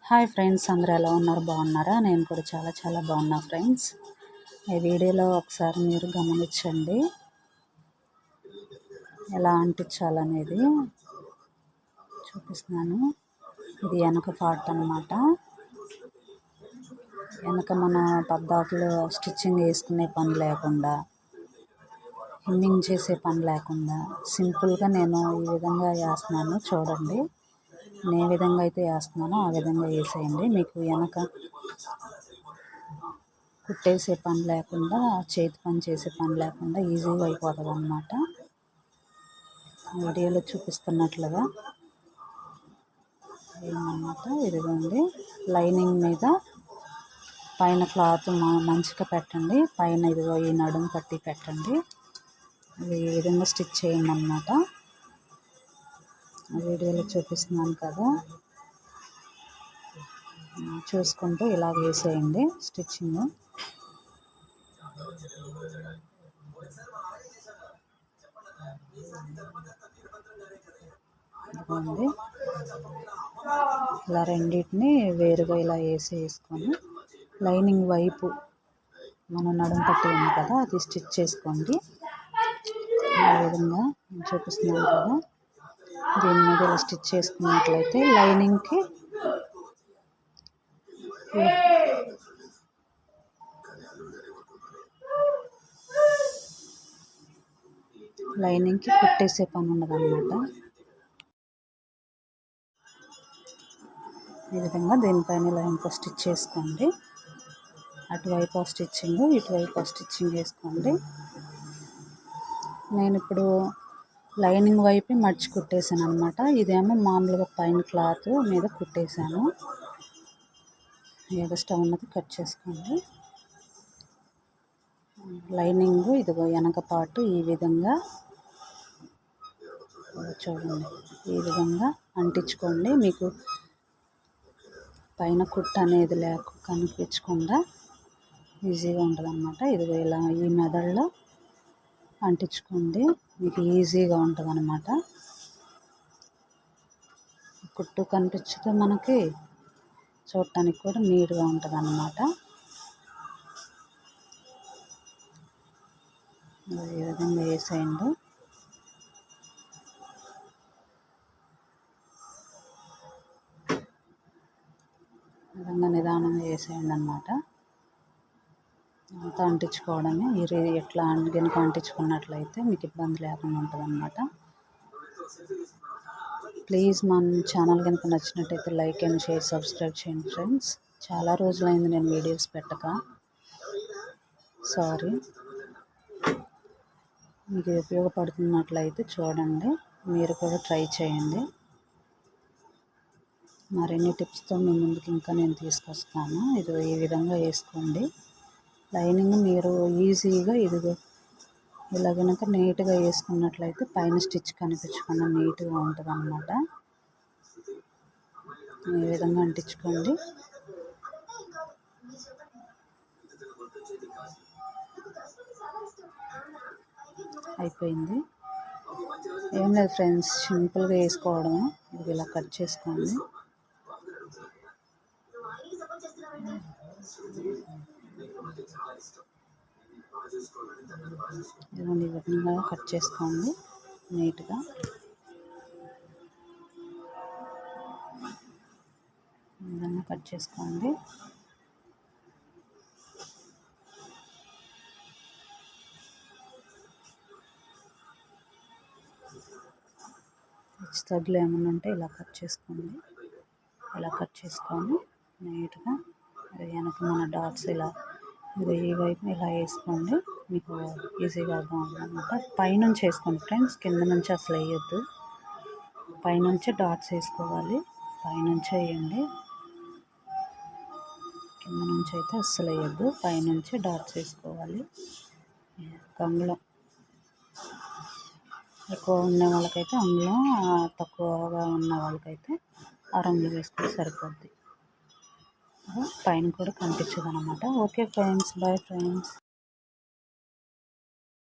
Hi friends, అందరూ ఎలా ఉన్నారు? బాగున్నారా? నేను కూడా చాలా చాలా బాగున్నా ఫ్రెండ్స్. ఈ వీడియోలో ఒకసారి మీరు గమనించండి ఎలా అంటించాలనేది చూపిస్తున్నాను. ఇది వెనక పార్ట్ అన్నమాట. వెనక మన పద్దాకులు స్టిచ్చింగ్ వేసుకునే పని లేకుండా, హెమ్మింగ్ చేసే పని లేకుండా సింపుల్గా నేను ఈ విధంగా వేస్తున్నాను. చూడండి, నేను ఏ విధంగా అయితే వేస్తున్నానో ఆ విధంగా వేసేయండి. మీకు వెనక కుట్టేసే పని లేకుండా, చేతి పని చేసే పని లేకుండా ఈజీగా అయిపోతుంది అన్నమాట. వీడియోలో చూపిస్తున్నట్లుగా ఏమన్నమాట. ఇదిగోండి, లైనింగ్ మీద పైన క్లాత్ మంచిగా పెట్టండి. పైన ఇదిగో ఈ నడుము పట్టి పెట్టండి. ఇది ఈ విధంగా స్టిచ్ చేయండి అన్నమాట. వీడియోలో చూపిస్తున్నాను కదా, చూసుకుంటూ ఇలా వేసేయండి స్టిచ్చింగ్. ఇదిగోండి, ఇలా రెండింటిని వేరుగా ఇలా వేసుకొని లైనింగ్ వైపు మనం నడుము పట్టి ఉంది కదా, అది స్టిచ్ చేసుకోండి. ఆ విధంగా చూపిస్తున్నాను కదా, దీని మీద ఇలా స్టిచ్ చేసుకున్నట్లయితే లైనింగ్కి కుట్టేసే పని ఉండదన్నమాట. ఈ విధంగా దీనిపైన ఇలా ఇంకో స్టిచ్ చేసుకోండి. అటువైపు స్టిచ్చింగ్, ఇటువైపు స్టిచ్చింగ్ వేసుకోండి. నేను ఇప్పుడు లైనింగ్ వైపు మడిచి కుట్టేసాను అనమాట. ఇదేమో మామూలుగా పైన క్లాత్ మీద కుట్టేశాను. ఎగస్ట్రా ఉన్నది కట్ చేసుకోండి. లైనింగ్ ఇదిగో వెనక పాటు ఈ విధంగా చూడండి, ఈ విధంగా అంటించుకోండి. మీకు పైన కుట్టు అనేది కనిపించకుండా ఈజీగా ఉంటుంది అన్నమాట. ఇదిగో ఇలా ఈ మెదడులో అంటించుకోండి, మీకు ఈజీగా ఉంటుంది అన్నమాట. కుట్టు కనిపించితే మనకి చూడటానికి కూడా నీట్గా ఉంటుంది అన్నమాట. ఈ విధంగా వేసేయండి. విధంగా నిదానంగా వేసేయండి అన్నమాట. అంతా అంటించుకోవడమే. ఎట్లా గనుక అంటించుకున్నట్లయితే మీకు ఇబ్బంది లేకుండా ఉంటుంది అన్నమాట. ప్లీజ్ మన ఛానల్ కనుక నచ్చినట్టయితే లైక్ అండ్ షేర్, సబ్స్క్రైబ్ చేయండి ఫ్రెండ్స్. చాలా రోజులైంది నేను వీడియోస్ పెట్టక, సారీ. మీకు ఉపయోగపడుతున్నట్లయితే చూడండి, మీరు కూడా ట్రై చేయండి. మరిన్ని టిప్స్తో మీ ముందుకు ఇంకా నేను తీసుకొస్తాను. ఇది ఈ విధంగా వేసుకోండి. లైనింగ్ మీరు ఈజీగా ఇదిగో ఇలా కనుక నీట్గా వేసుకున్నట్లయితే పైన స్టిచ్ కనిపించకుండా నీట్గా ఉంటుంది అన్నమాట. ఈ విధంగా అంటించుకోండి. అయిపోయింది. ఏం లేదు ఫ్రెండ్స్, సింపుల్గా వేసుకోవడమే. ఇది ఇలా కట్ చేసుకోండి. ఇదిగోండి, ఈ విధంగా కట్ చేసుకోండి నీట్గా. ఈ విధంగా కట్ చేసుకోండి. తగ్గులు ఏమన్నా ఉంటే ఇలా కట్ చేసుకోండి. ఇలా కట్ చేసుకొని నీట్గా వెనక మన డాట్స్ ఇలా ఈ వైపు ఇలా వేసుకోండి. మీకు ఈజీగా అర్థమవుతుంది అనమాట. పైనుంచి వేసుకోండి ఫ్రెండ్స్, కింద నుంచి అసలు వేయొద్దు. పైనుంచి డాట్స్ వేసుకోవాలి. పైనుంచి వేయండి, కింద నుంచి అయితే అస్సలు వేయద్దు. పైనుంచి డాట్స్ వేసుకోవాలి. అంగుళం ఎక్కువ ఉన్న వాళ్ళకైతే అంగుళం, తక్కువగా ఉన్న వాళ్ళకైతే అరంగులు వేసుకుంటే సరిపోద్ది. పైన కూడా కనిపించదు అనమాట. Okay friends, bye friends.